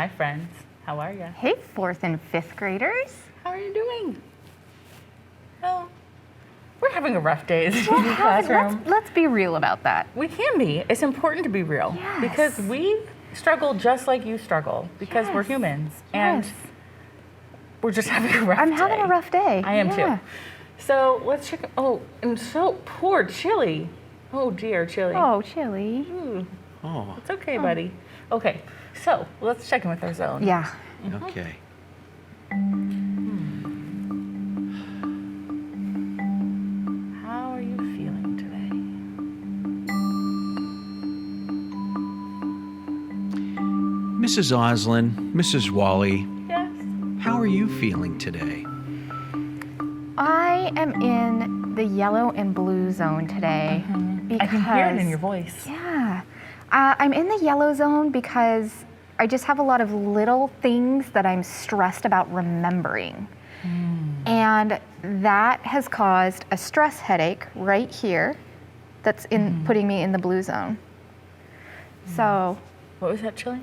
Hi, friends. How are you? Hey, 4th and 5th graders. How are you doing? Well, we're having a rough day in the classroom. Let's be real about that. We can be. It's important to be real. Yes. Because we struggle just like you struggle because we're humans. And we're just having a rough day. I'm having a rough day. I am too. So let's check. Oh, and so poor Chili. Oh, dear, Chili. Oh, Chili. Oh, It's okay, buddy. Okay, so let's check in with our zone. Yeah. okay. How are you feeling today? Mrs. Oslin, Mrs. Wally, Yes. how are you feeling today? I am in the yellow and blue zone today because I can hear it in your voice. Yeah. I'm in the yellow zone because I just have a lot of little things that I'm stressed about remembering. And that has caused a stress headache right here that's putting me in the blue zone. So, What was that, Chili?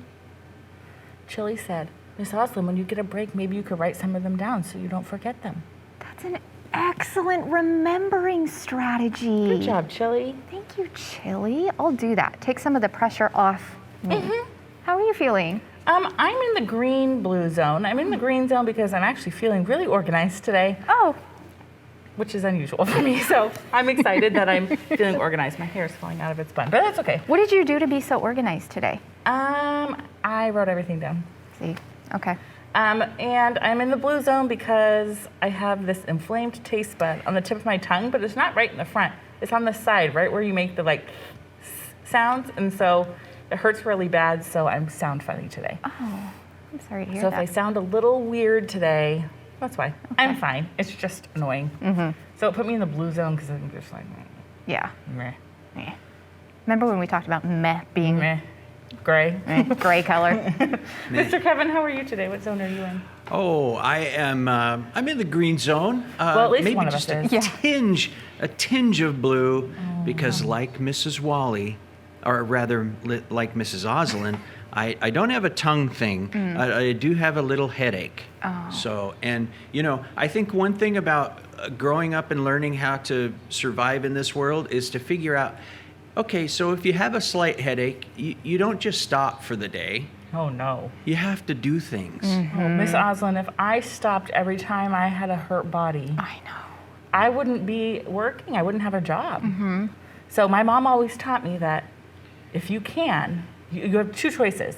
Chili said, Miss Oslin, when you get a break, maybe you could write some of them down so you don't forget them. that's an excellent remembering strategy. Good job, Chili. Thank you, Chili. I'll do that. Take some of the pressure off me. How are you feeling? I'm in the green-blue zone. I'm in the green zone because I'm actually feeling really organized today, Oh, which is unusual for me. So I'm excited that I'm feeling organized. My hair is falling out of its bun, but that's okay. what did you do to be so organized today? I wrote everything down. See, okay. And I'm in the blue zone because I have this inflamed taste bud on the tip of my tongue, but it's not right in the front. It's on the side, right where you make the sounds, and so it hurts really bad, so I sound funny today. Oh, I'm sorry to hear So that. if I sound a little weird today, that's why. I'm fine. It's just annoying. So it put me in the blue zone because I'm just like, Yeah. meh, Meh. Remember when we talked about meh being meh, gray. gray color? Mr. Kevin, how are you today? What zone are you in? Oh, I'm in the green zone. Well, at least maybe one of just us a is. tinge of blue, because like Mrs. Wally, or rather like Mrs. Oslin, I don't have a tongue thing. I do have a little headache. So, and I think one thing about growing up and learning how to survive in this world is to figure out, okay, so if you have a slight headache, you don't just stop for the day. Oh, no. You have to do things. Oh, Miss Oslin, if I stopped every time I had a hurt body, I know. I wouldn't be working. I wouldn't have a job. So my mom always taught me that if you can, you have two choices.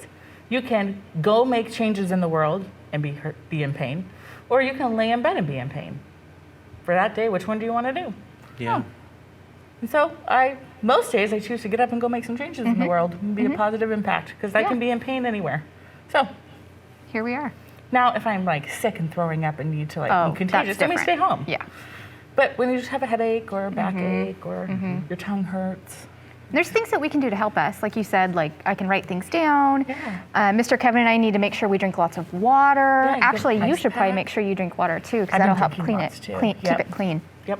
You can go make changes in the world and be in pain, or you can lay in bed and be in pain. For that day, which one do you want to do? Yeah. And so most days I choose to get up and go make some changes in the world and be a positive impact, because I can be in pain anywhere. So Here we are. now if I'm sick and throwing up and need to Oh, be contagious, that's then we stay different. home. Yeah. But when you just have a headache or a backache or your tongue hurts, There's things that we can do to help us. Like you said, I can write things down. Yeah. Mr. Kevin and I need to make sure we drink lots of water. Yeah, Actually, good you ice should probably pack. make sure you drink water too, because I've that'll been help drinking clean lots, it, too. keep Yep. it clean. yep,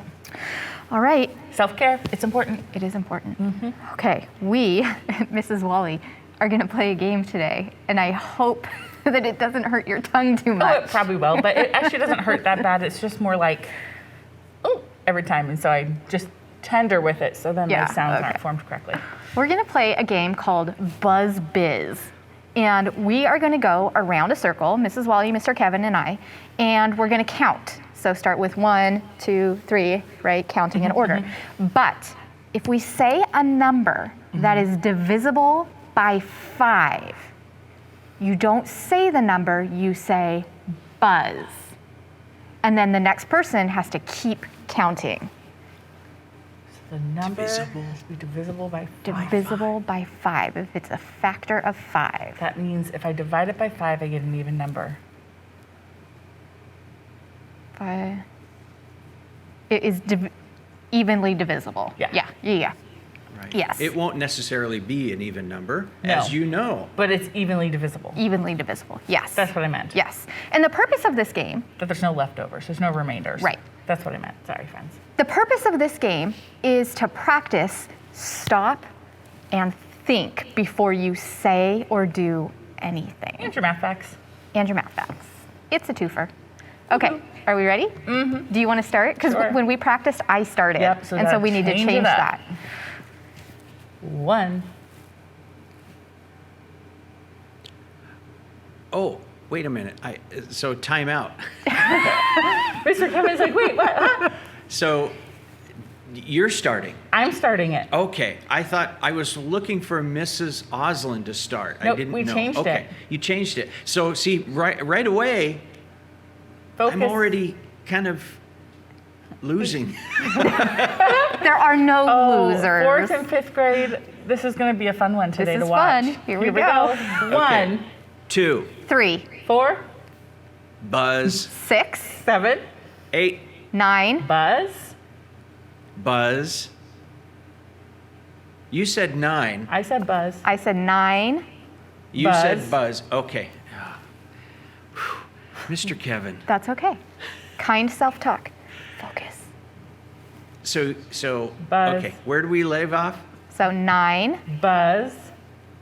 All right, self-care, it's important. it is important. Okay, we, Mrs. Wally, are gonna play a game today, and I hope that it doesn't hurt your tongue too Oh, it much. probably will, but it actually doesn't hurt that bad. It's just more every time, and so I just tender with it, so then Yeah, my sounds aren't okay. formed correctly. We're gonna play a game called Buzz Biz. And we are gonna go around a circle, Mrs. Wally, Mr. Kevin, and I, and we're gonna count. So start with 1, 2, 3, right, counting in order. But if we say a number that is divisible by 5, you don't say the number, you say buzz. And then the next person has to keep counting. The number Divisible. has to be divisible by 5. Divisible by 5, if it's a factor of 5. That means if I divide it by 5, I get an even number. It is evenly divisible. Yeah. Yeah. Right. Yes. It won't necessarily be an even number, No. as you know. But it's evenly divisible. Evenly divisible. Yes. That's what I meant. Yes. And the purpose of this game, That there's no leftovers, there's no remainders. Right. That's what I meant. Sorry, friends. the purpose of this game is to practice stop and think before you say or do anything. And your math facts. And your math facts. It's a twofer. Okay, are we ready? Mm-hmm. Do you want to start? Because Sure. when we practiced, I started. Yep, so and so we need to change change it up. that. 1. Oh, wait a minute. So time out. Mr. Kevin's like, wait, what? Huh? So you're starting. I'm starting it. Okay. I thought I was looking for Mrs. Oslin to start. I Nope, didn't we know. changed okay. it. You changed it. So see, right away, Focus. I'm already kind of losing. There are no losers. 4th and 5th grade. This is going to be a fun one today This to is watch. fun. Here we go. 1, 2, 3, 4, buzz. 6, 7, 8, 9, buzz. buzz. You said 9. I said buzz. I said 9. You Buzz. said buzz. Okay. Whew. Mr. Kevin. That's okay. Kind self-talk. Focus. So Buzz. okay. Where do we leave off? So 9, Buzz.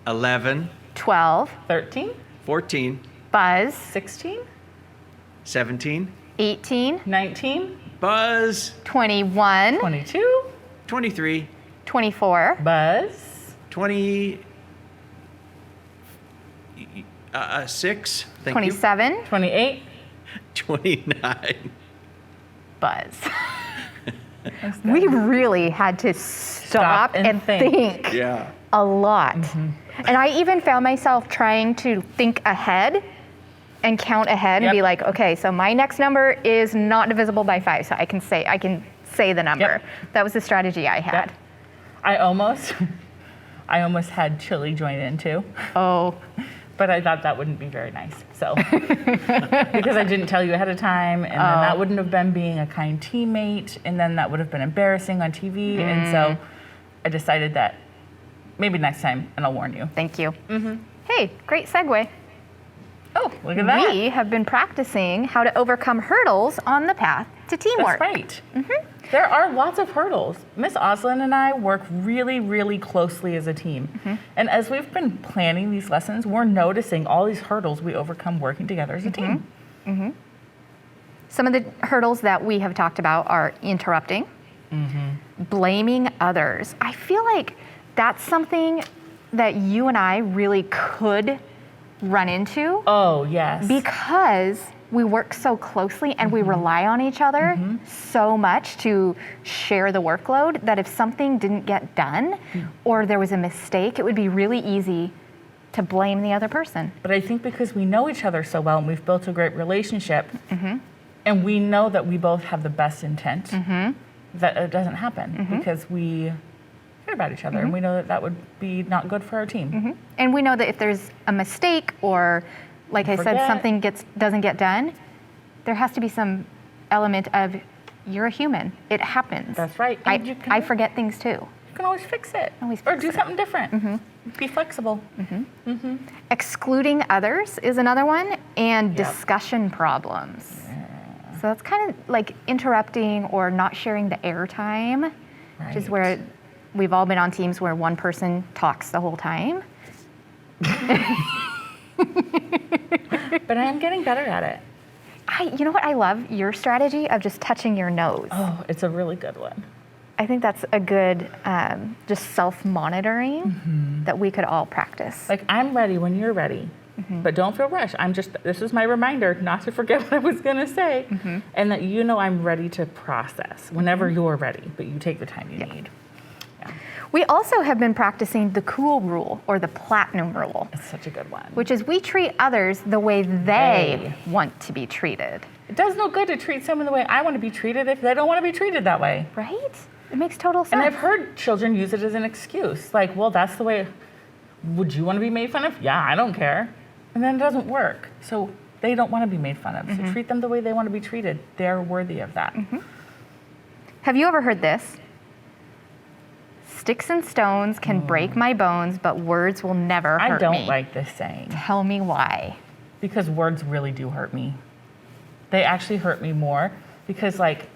11, 12, 13, 14, buzz, 16, 17, 18, 19, buzz, 21, 22, 23, 24, buzz. 20, 6, thank 27, 28. you, 29. buzz. We really had to stop and and think. think Yeah. a lot. And I even found myself trying to think ahead and count ahead and be Yep. like, okay, so my next number is not divisible by 5, so I can say the number. Yep. That was the strategy I had. Yep. I almost had Chili join in too, Oh, but I thought that wouldn't be very nice. So, because I didn't tell you ahead of time, and then that wouldn't have been being a kind teammate, and then that would have been embarrassing on TV. And so I decided that maybe next time, and I'll warn you. thank you. Hey, great segue. Oh, look at that. We have been practicing how to overcome hurdles on the path to teamwork. That's right. There are lots of hurdles. Miss Oslin and I work really, really closely as a team. And as we've been planning these lessons, we're noticing all these hurdles we overcome working together as a team. Some of the hurdles that we have talked about are interrupting, blaming others. I feel like that's something that you and I really could run into Oh, yes. because we work so closely and we rely on each other so much to share the workload that if something didn't get done or there was a mistake, it would be really easy to blame the other person. But I think because we know each other so well and we've built a great relationship, and we know that we both have the best intent, that it doesn't happen because we care about each other and we know that that would be not good for our team. And we know that if there's a mistake or, like I said, Forget. something doesn't get done, there has to be some element of you're a human. It happens. That's right. And you I can- forget things too. You can always fix it. Always or fix do it. something different. Be flexible. Excluding others is another one, and discussion problems. So that's kind of like interrupting or not sharing the airtime, which is Right. where we've all been on teams where one person talks the whole time. But I am getting better at it. You know what? I love your strategy of just touching your nose. Oh, it's a really good one. I think that's a good just self-monitoring that we could all practice. Like, I'm ready when you're ready. But don't feel rushed. This is my reminder not to forget what I was going to say. And that you know I'm ready to process whenever you're ready, but you take the time you need. Yeah. We also have been practicing the cool rule or the platinum rule, It's such a good one. which is we treat others the way they want to be treated. It does no good to treat someone the way I want to be treated if they don't want to be treated that way. Right? It makes total sense. And I've heard children use it as an excuse. Like, well, that's the way. Would you want to be made fun of? Yeah, I don't care. And then it doesn't work. So they don't want to be made fun of. So treat them the way they want to be treated. They're worthy of that. Have you ever heard this? Sticks and stones can break my bones, but words will never hurt me. I don't like this saying Tell me why. because words really do hurt me. They actually hurt me more because, like,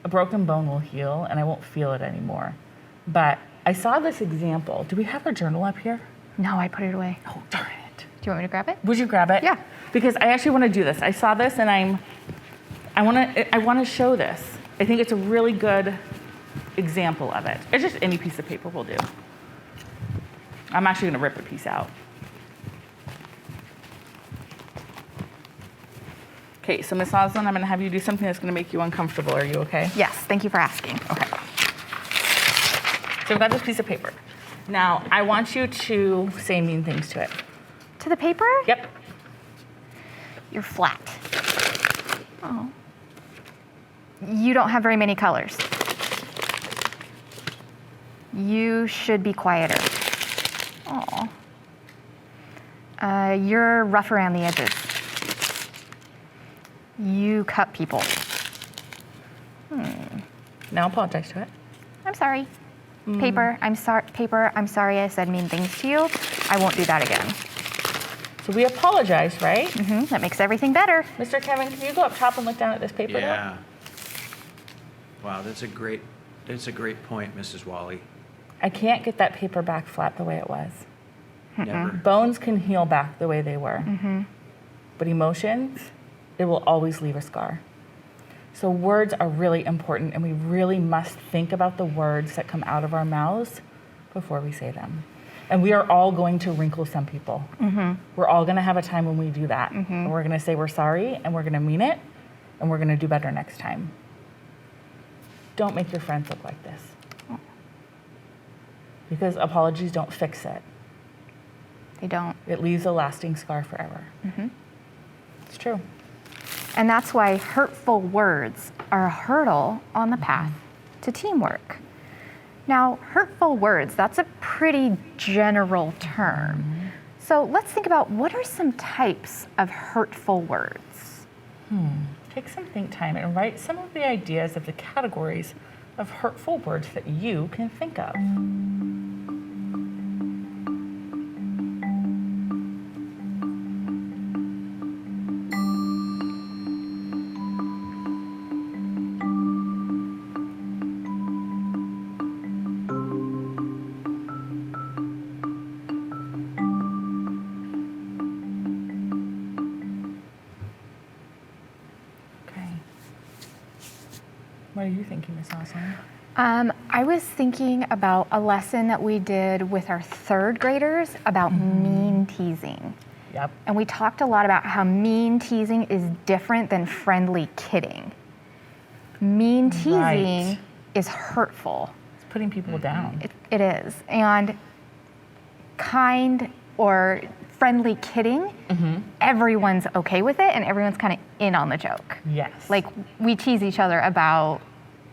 a broken bone will heal and I won't feel it anymore. But I saw this example. Do we have our journal up here? No, I put it away. Oh, darn it. you want me to grab it? Would you grab it? Yeah. Because I actually want to do this. I saw this and I want to show this. I think it's a really good example of it. It's just any piece of paper will do. I'm actually going to rip a piece out. Okay, so Miss Oslin, I'm going to have you do something that's going to make you uncomfortable. Are you okay? Yes, thank you for asking. Okay. So I've got this piece of paper. Now, I want you to say mean things to it. To the paper? Yep. You're flat. Oh. You don't have very many colors. You should be quieter. Oh. You're rough around the edges. You cut people. Now apologize to it. I'm sorry. Paper, I'm sorry. Paper, I'm sorry I said mean things to you. I won't do that again. So we apologize, right? That makes everything better. Mr. Kevin, can you go up top and look down at this paper? Yeah. Wow, that's a great point, Mrs. Wally. I can't get that paper back flat the way it was. Never. Bones can heal back the way they were. But emotions, it will always leave a scar. So words are really important, and we really must think about the words that come out of our mouths before we say them. And we are all going to wrinkle some people. We're all going to have a time when we do that. And we're going to say we're sorry, and we're going to mean it, and we're going to do better next time. Don't make your friends look like this. Because apologies don't fix it. They don't. It leaves a lasting scar forever. It's true. And that's why hurtful words are a hurdle on the path to teamwork. Now, hurtful words, that's a pretty general term. So let's think about what are some types of hurtful words? Take some think time and write some of the ideas of the categories of hurtful words that you can think of. What are you thinking, Miss Oslin? I was thinking about a lesson that we did with our third graders about mean teasing. Yep. And we talked a lot about how mean teasing is different than friendly kidding. Mean teasing Right. is hurtful. It's putting people down. It is. And kind or friendly kidding, everyone's okay with it and everyone's kind of in on the joke. Yes. Like we tease each other about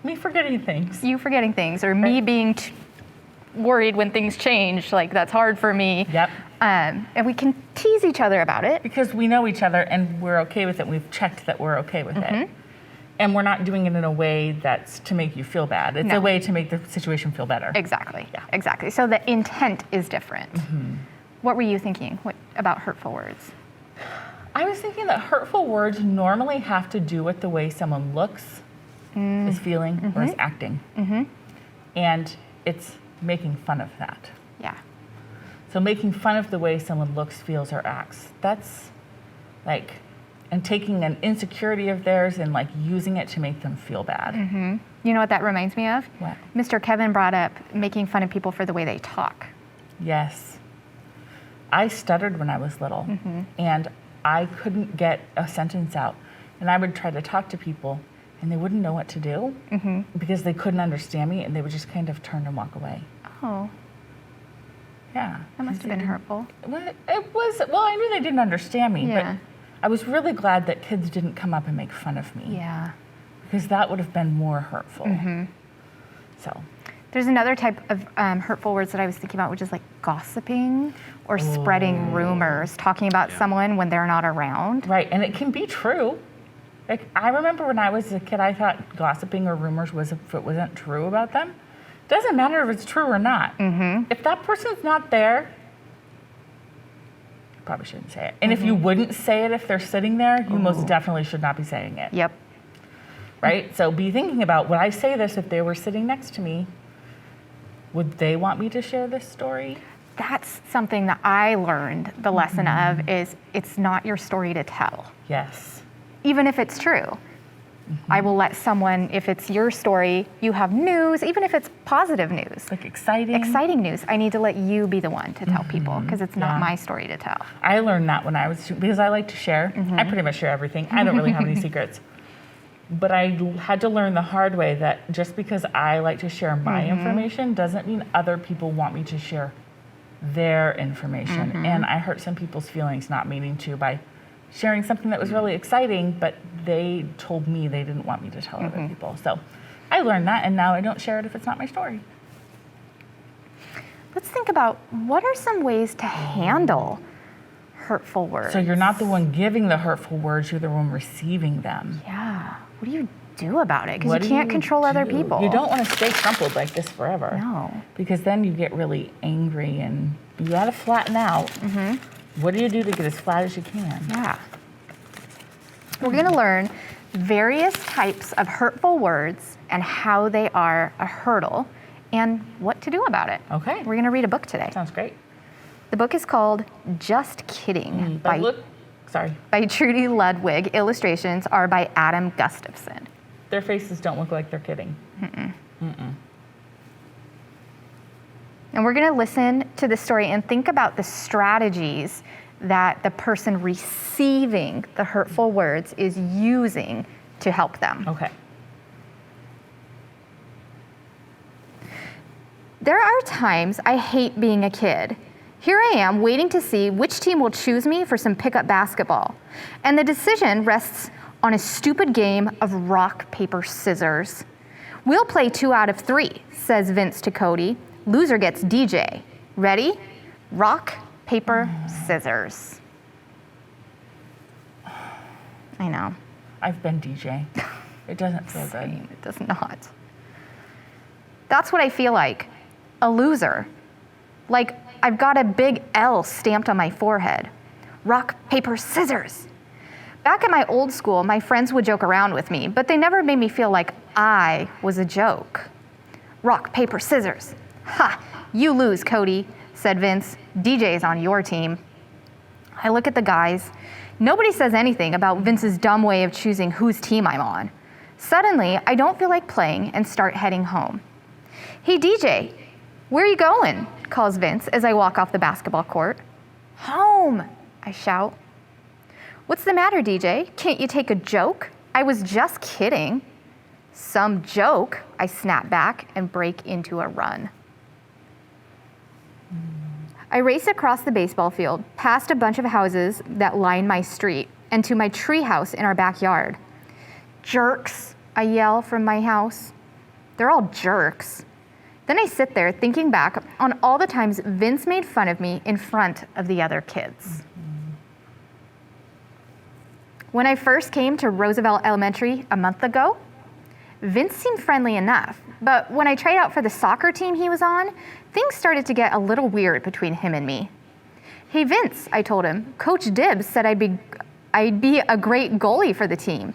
me forgetting things. you forgetting things or me being worried when things change. Like that's hard for me. Yep. And we can tease each other about it. Because we know each other and we're okay with it. We've checked that we're okay with it. And we're not doing it in a way that's to make you feel bad. It's No. a way to make the situation feel better. Exactly. Yeah. Exactly. So the intent is different. What were you thinking about hurtful words? I was thinking that hurtful words normally have to do with the way someone looks, is feeling, or is acting. And it's making fun of that. Yeah. So making fun of the way someone looks, feels, or acts, that's like, and taking an insecurity of theirs and like using it to make them feel bad. You know what that reminds me of? What? Mr. Kevin brought up making fun of people for the way they talk. Yes. I stuttered when I was little, and I couldn't get a sentence out. And I would try to talk to people, and they wouldn't know what to do because they couldn't understand me, and they would just kind of turn and walk away. Oh, Yeah. that must have been hurtful. Well, it was, well, I knew they didn't understand me, Yeah. but I was really glad that kids didn't come up and make fun of me Yeah. because that would have been more hurtful. So, There's another type of hurtful words that I was thinking about, which is like gossiping or spreading rumors, talking about someone when they're not around. right, and it can be true. Like, I remember when I was a kid, I thought gossiping or rumors was if it wasn't true about them. Doesn't matter if it's true or not. If that person's not there, you probably shouldn't say it. And if you wouldn't say it if they're sitting there, you most definitely should not be saying it. Yep. Right? So be thinking about, would I say this if they were sitting next to me? Would they want me to share this story? that's something that I learned the lesson of is it's not your story to tell. Yes. Even if it's true. I will let someone, if it's your story, you have news, even if it's positive news. Like exciting. Exciting news. I need to let you be the one to tell people because it's not my story to tell. I learned that when I was, because I like to share. I pretty much share everything. I don't really have any secrets. But I had to learn the hard way that just because I like to share my information doesn't mean other people want me to share their information. And I hurt some people's feelings not meaning to by sharing something that was really exciting, but they told me they didn't want me to tell other people. So I learned that, and now I don't share it if it's not my story. Let's think about what are some ways to handle hurtful words. So you're not the one giving the hurtful words, you're the one receiving them. Yeah. What do you do about it? Because What you do can't you control other do? people. You don't want to stay crumpled like this forever. No. Because then you get really angry and you got to flatten out. What do you do to get as flat as you can? Yeah. We're going to learn various types of hurtful words and how they are a hurdle and what to do about it. Okay. We're going to read a book today. Sounds great. The book is called Just Kidding But look, sorry, by Trudy Ludwig. Illustrations are by Adam Gustafson. their faces don't look like they're kidding. And we're going to listen to the story and think about the strategies that the person receiving the hurtful words is using to help them. Okay. There are times I hate being a kid. Here I am waiting to see which team will choose me for some pickup basketball. And the decision rests on a stupid game of rock, paper, scissors. We'll play 2 out of 3, says Vince to Cody. Loser gets DJ. Ready? Rock, paper, scissors. I know. I've been DJ. It doesn't feel good. It does not. That's what I feel like. A loser. Like I've got a big L stamped on my forehead. Rock, paper, scissors. Back at my old school, my friends would joke around with me, but they never made me feel like I was a joke. Rock, paper, scissors. Ha! You lose, Cody, said Vince. DJ's on your team. I look at the guys. Nobody says anything about Vince's dumb way of choosing whose team I'm on. Suddenly, I don't feel like playing and start heading home. Hey, DJ, where are you going? Calls Vince as I walk off the basketball court. Home, I shout. What's the matter, DJ? Can't you take a joke? I was just kidding. Some joke, I snap back and break into a run. I race across the baseball field, past a bunch of houses that line my street, and to my tree house in our backyard. Jerks, I yell from my house. They're all jerks. Then I sit there thinking back on all the times Vince made fun of me in front of the other kids. When I first came to Roosevelt Elementary a month ago, Vince seemed friendly enough, but when I tried out for the soccer team he was on, things started to get a little weird between him and me. Hey Vince, I told him, Coach Dibbs said I'd be a great goalie for the team.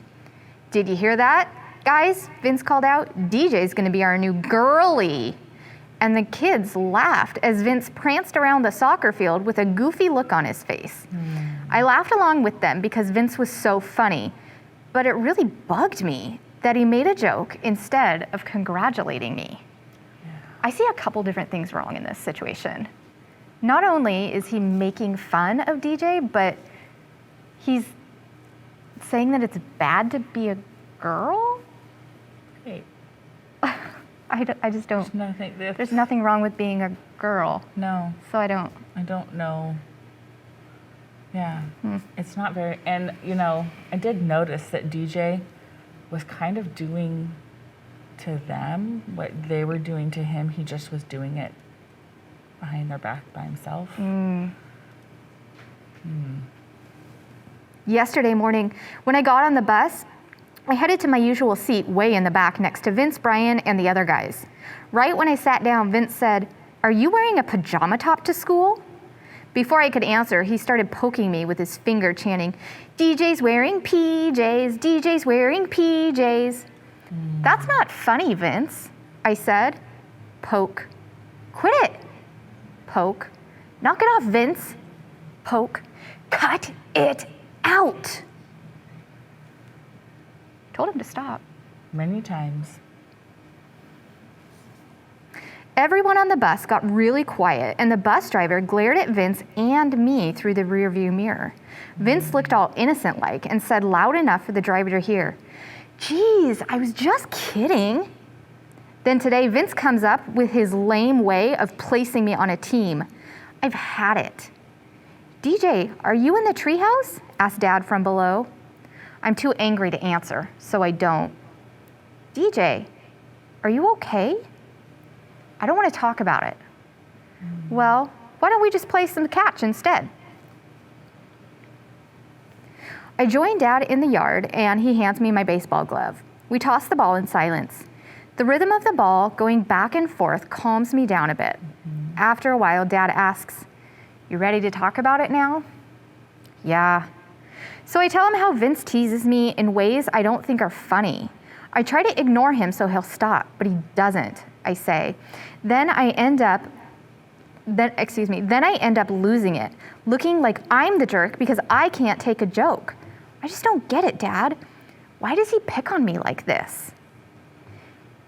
Did you hear that? Guys, Vince called out, DJ's gonna be our new girlie. And the kids laughed as Vince pranced around the soccer field with a goofy look on his face. I laughed along with them because Vince was so funny, but it really bugged me that he made a joke instead of congratulating me. Yeah. I see a couple different things wrong in this situation. Not only is he making fun of DJ, but he's saying that it's bad to be a girl? Wait. I just don't. There's nothing wrong with being a girl. No. So I don't know. Yeah. It's not very, and you know, I did notice that DJ was kind of doing to them what they were doing to him. He just was doing it behind their back by himself. Yesterday morning, when I got on the bus, I headed to my usual seat way in the back next to Vince, Brian, and the other guys. Right when I sat down, Vince said, "Are you wearing a pajama top to school?" Before I could answer, he started poking me with his finger, chanting, "DJ's wearing PJs, DJ's wearing PJs." That's not funny, Vince, I said. Poke. Quit it. Poke. Knock it off, Vince. Poke. Cut it out. Told him to stop. Many times. Everyone on the bus got really quiet, and the bus driver glared at Vince and me through the rearview mirror. Vince looked all innocent-like and said loud enough for the driver to hear, "Geez, I was just kidding." Then today, Vince comes up with his lame way of placing me on a team. I've had it. "DJ, are you in the treehouse?" asked Dad from below. I'm too angry to answer, so I don't. "DJ, are you okay?" "I don't want to talk about it." "Well, why don't we just play some catch instead?" I join Dad in the yard, and he hands me my baseball glove. We toss the ball in silence. The rhythm of the ball going back and forth calms me down a bit. After a while, Dad asks, "You ready to talk about it now?" "Yeah." So I tell him how Vince teases me in ways I don't think are funny. I try to ignore him so he'll stop, but he doesn't, I say. Then I end up losing it, looking like I'm the jerk because I can't take a joke. I just don't get it, Dad. Why does he pick on me like this?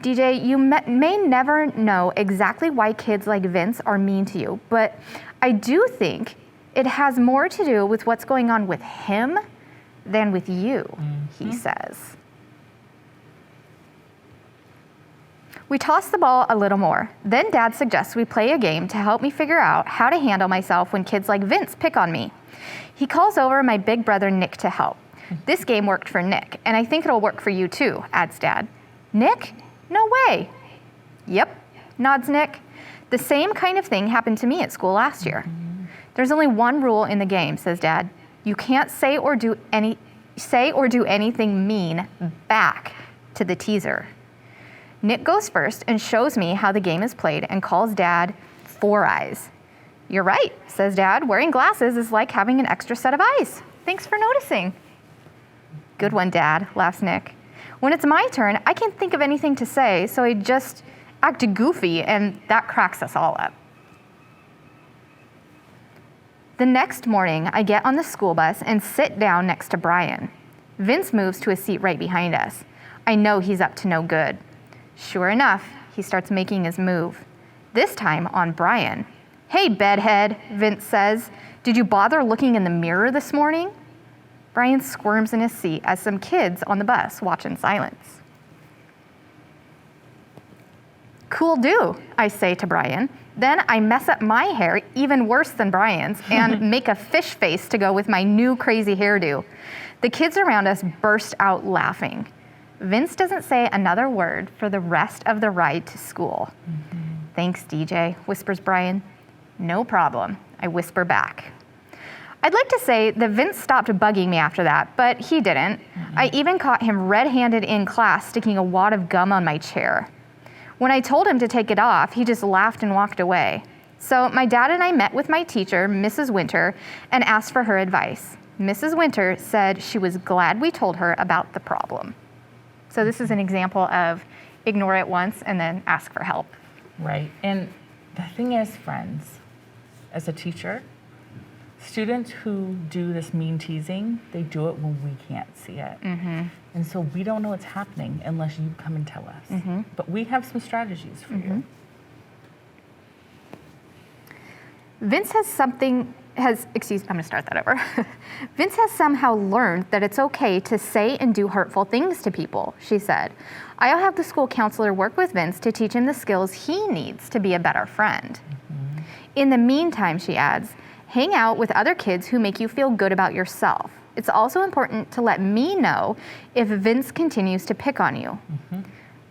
DJ, you may never know exactly why kids like Vince are mean to you, but I do think it has more to do with what's going on with him than with you, he says. We toss the ball a little more. Then Dad suggests we play a game to help me figure out how to handle myself when kids like Vince pick on me. He calls over my big brother Nick to help. This game worked for Nick, and I think it'll work for you too, adds Dad. "Nick? No way." "Yep," nods Nick. "The same kind of thing happened to me at school last year." "There's only one rule in the game," says Dad. "You can't say or do anything mean back to the teaser." Nick goes first and shows me how the game is played and calls Dad 4 eyes. "You're right," says Dad. "Wearing glasses is like having an extra set of eyes. Thanks for noticing." "Good one, Dad," laughs Nick. When it's my turn, I can't think of anything to say, so I just act goofy, and that cracks us all up. The next morning, I get on the school bus and sit down next to Brian. Vince moves to a seat right behind us. I know he's up to no good. Sure enough, he starts making his move. This time on Brian. "Hey, bedhead," Vince says. "Did you bother looking in the mirror this morning?" Brian squirms in his seat as some kids on the bus watch in silence. "Cool do," I say to Brian. Then I mess up my hair even worse than Brian's and make a fish face to go with my new crazy hairdo. The kids around us burst out laughing. Vince doesn't say another word for the rest of the ride to school. "Thanks, DJ," whispers Brian. "No problem," I whisper back. I'd like to say that Vince stopped bugging me after that, but he didn't. I even caught him red-handed in class sticking a wad of gum on my chair. When I told him to take it off, he just laughed and walked away. So my dad and I met with my teacher, Mrs. Winter, and asked for her advice. Mrs. Winter said she was glad we told her about the problem. So this is an example of ignore it once and then ask for help. Right. And the thing is, friends, as a teacher, students who do this mean teasing, they do it when we can't see it. And so we don't know what's happening unless you come and tell us. But we have some strategies for you. Vince has Vince has somehow learned that it's okay to say and do hurtful things to people, she said. I'll have the school counselor work with Vince to teach him the skills he needs to be a better friend. In the meantime, she adds, hang out with other kids who make you feel good about yourself. It's also important to let me know if Vince continues to pick on you.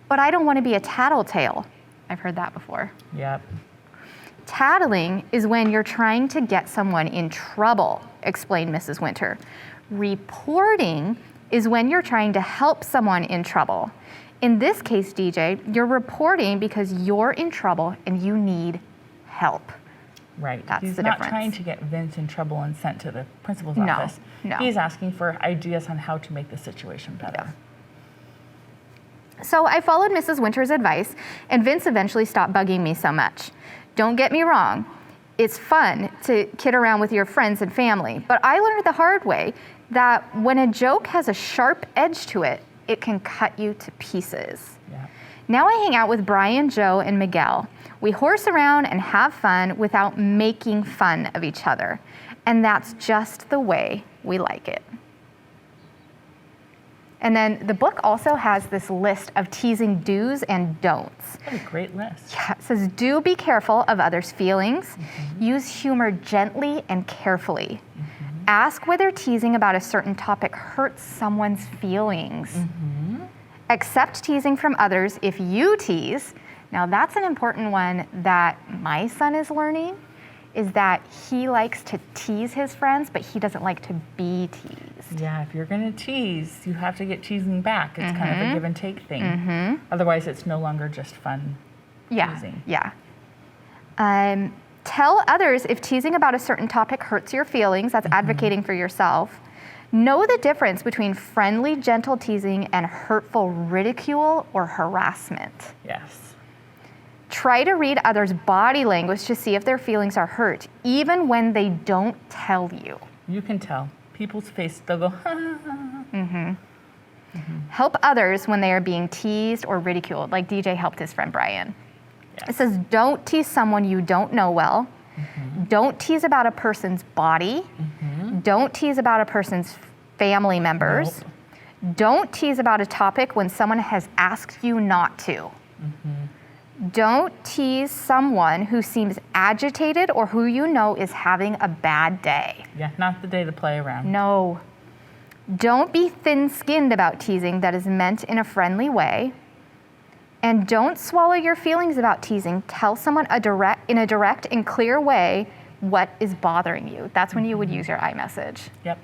But I don't want to be a tattletale. I've heard that before. Yep. Tattling is when you're trying to get someone in trouble, explained Mrs. Winter. Reporting is when you're trying to help someone in trouble. In this case, DJ, you're reporting because you're in trouble and you need help. Right. That's He's the not difference. trying to get Vince in trouble and sent to the principal's office. No. He's asking for ideas on how to make the situation better. Yeah. So I followed Mrs. Winter's advice, and Vince eventually stopped bugging me so much. Don't get me wrong. It's fun to kid around with your friends and family, but I learned the hard way that when a joke has a sharp edge to it, it can cut you to pieces. Yeah. Now I hang out with Brian, Joe, and Miguel. We horse around and have fun without making fun of each other. And that's just the way we like it. And then the book also has this list of teasing do's and don'ts. What a great list. Yeah, it says, do be careful of others' feelings. Use humor gently and carefully. Ask whether teasing about a certain topic hurts someone's feelings. Accept teasing from others if you tease. Now that's an important one that my son is learning, is that he likes to tease his friends, but he doesn't like to be teased. Yeah, if you're going to tease, you have to get teasing back. It's kind of a give and take thing. Otherwise, it's no longer just fun teasing. Yeah. Tell others if teasing about a certain topic hurts your feelings. That's advocating for yourself. Know the difference between friendly, gentle teasing and hurtful ridicule or harassment. Yes. Try to read others' body language to see if their feelings are hurt, even when they don't tell you. You can tell. People's face, they'll go, ha, ha, ha. Help others when they are being teased or ridiculed, like DJ helped his friend Brian. Yes. It says, don't tease someone you don't know well. Don't tease about a person's body. Don't tease about a person's family members. Don't tease about a topic when someone has asked you not to. Don't tease someone who seems agitated or who you know is having a bad day. Yeah, not the day to play around. No. Don't be thin-skinned about teasing that is meant in a friendly way. And don't swallow your feelings about teasing. Tell someone in a direct and clear way what is bothering you. That's when you would use your iMessage. Yep.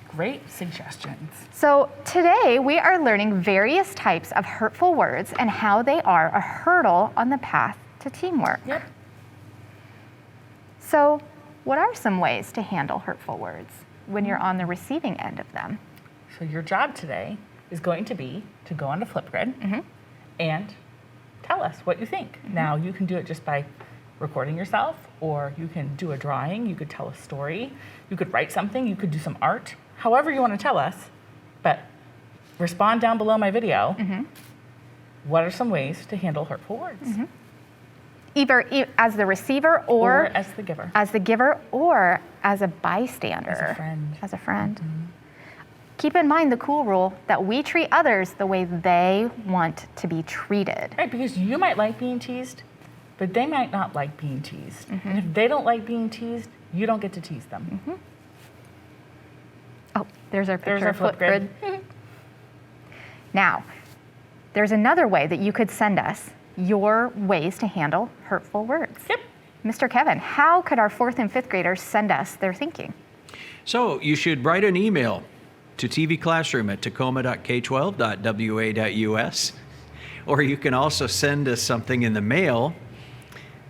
Great suggestions. So today we are learning various types of hurtful words and how they are a hurdle on the path to teamwork. Yep. So what are some ways to handle hurtful words when you're on the receiving end of them? So your job today is going to be to go onto Flipgrid and tell us what you think. Now you can do it just by recording yourself, or you can do a drawing, you could tell a story, you could write something, you could do some art, however you want to tell us, but respond down below my video. What are some ways to handle hurtful words? Either as the receiver or as the giver. As the giver or as a bystander. As a friend. As a friend. Keep in mind the cool rule that we treat others the way they want to be treated. Right, because you might like being teased, but they might not like being teased. And if they don't like being teased, you don't get to tease them. Oh, there's our picture There's our of Flipgrid. Now, there's another way that you could send us your ways to handle hurtful words. Yep. Mr. Kevin, how could our 4th and 5th graders send us their thinking? So you should write an email to tvclassroom@tacoma.k12.wa.us, or you can also send us something in the mail.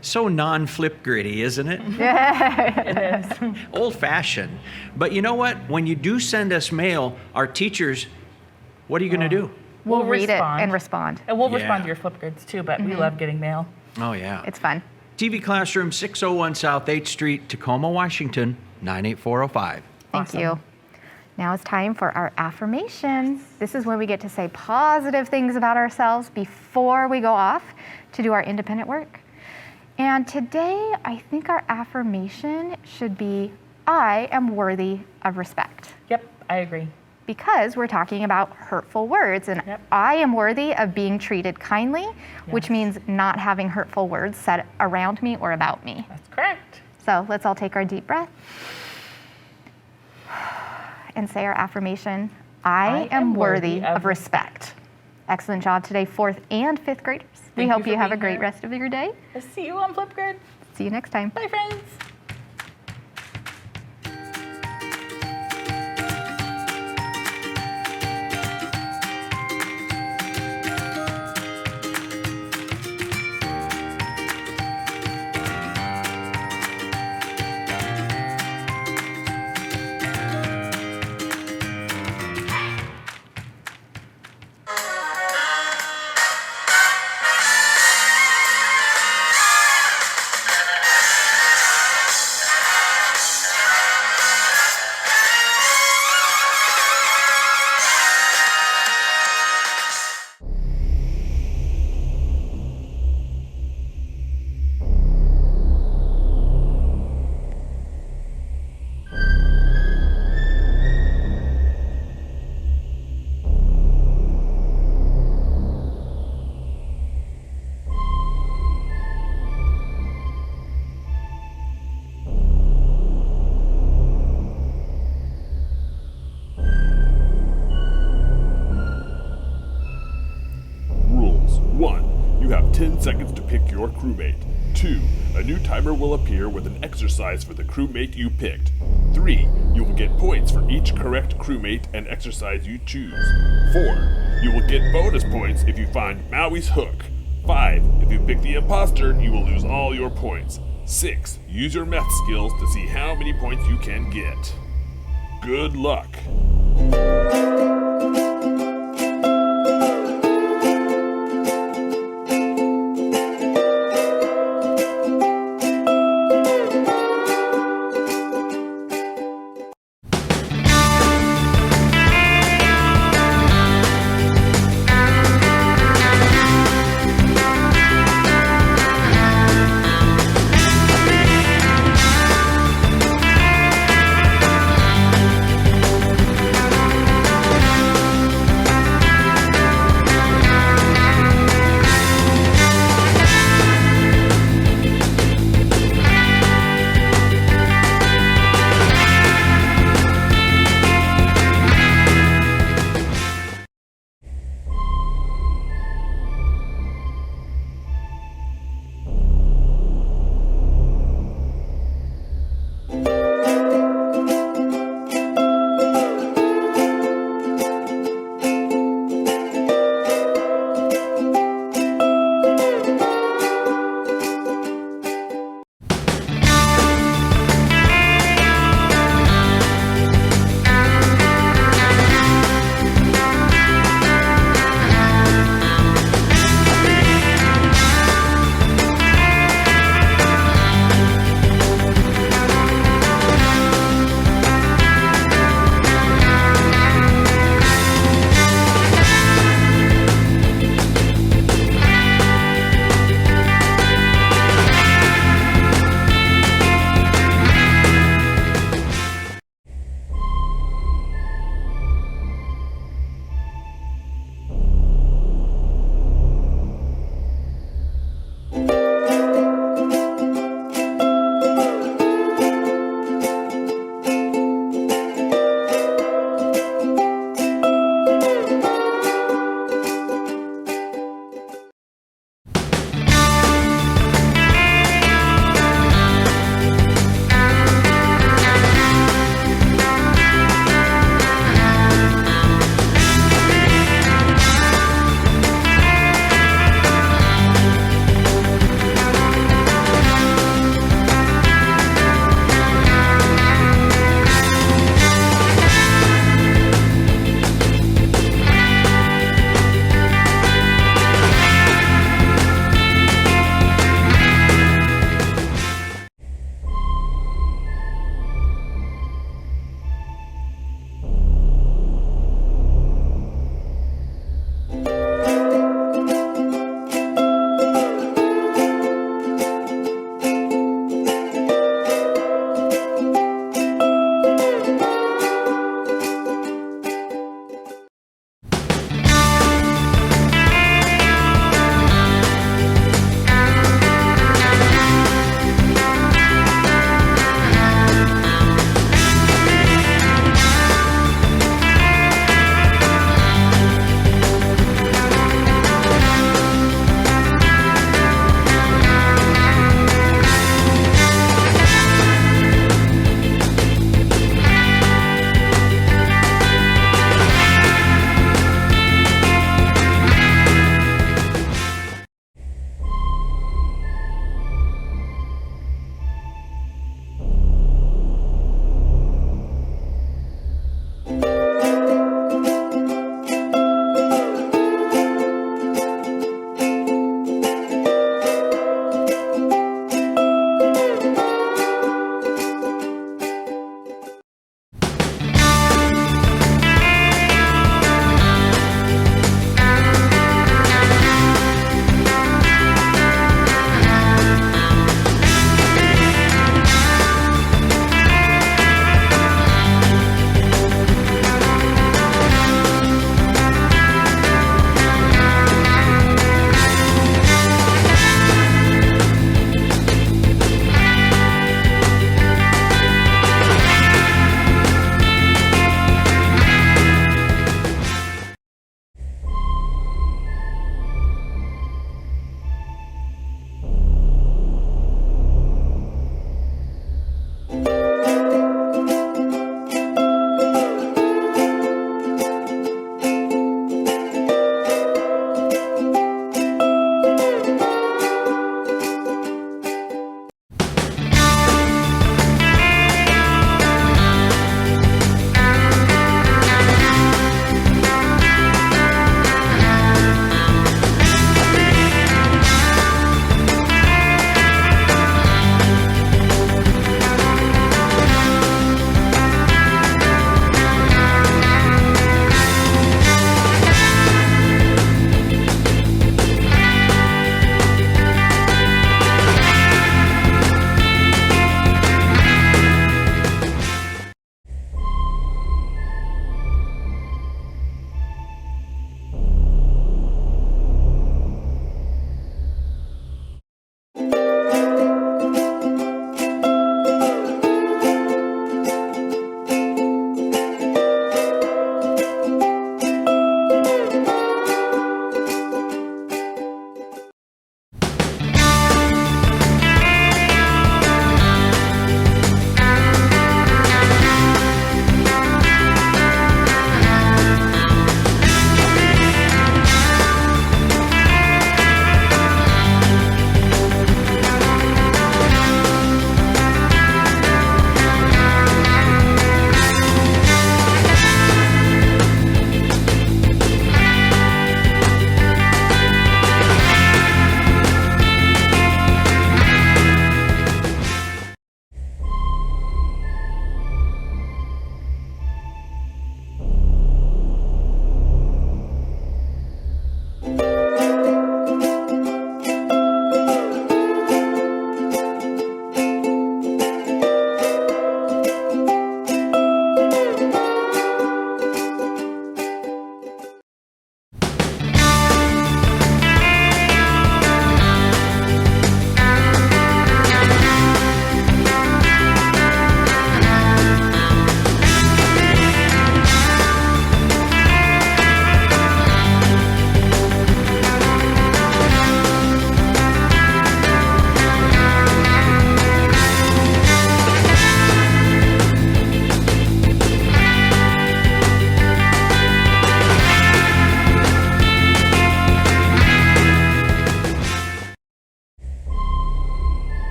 So non-Flipgridy, isn't it? It is. Old-fashioned. But you know what? When you do send us mail, our teachers, what are you going to do? We'll read respond. it and respond. And we'll Yeah. respond to your Flipgrids too, but we love getting mail. Oh, yeah. It's fun. TV Classroom, 601 South 8th Street, Tacoma, Washington, 98405. Thank Awesome. you. Now it's time for our affirmations. This is when we get to say positive things about ourselves before we go off to do our independent work. And today, I think our affirmation should be, I am worthy of respect. Yep, I agree. Because we're talking about hurtful words, and Yep. I am worthy of being treated kindly, which Yes. means not having hurtful words said around me or about me. That's correct. So let's all take our deep breath and say our affirmation, I am worthy of respect. Excellent job today, 4th and 5th graders. We Thank hope you you for have a being great here. rest of your day. I'll see you on Flipgrid. See you next time. Bye, friends. seconds to pick your crewmate. 2. A new timer will appear with an exercise for the crewmate you picked. 3. You will get points for each correct crewmate and exercise you choose. 4. You will get bonus points if you find Maui's hook. 5. If you pick the imposter, you will lose all your points. 6. Use your math skills to see how many points you can get. Good luck.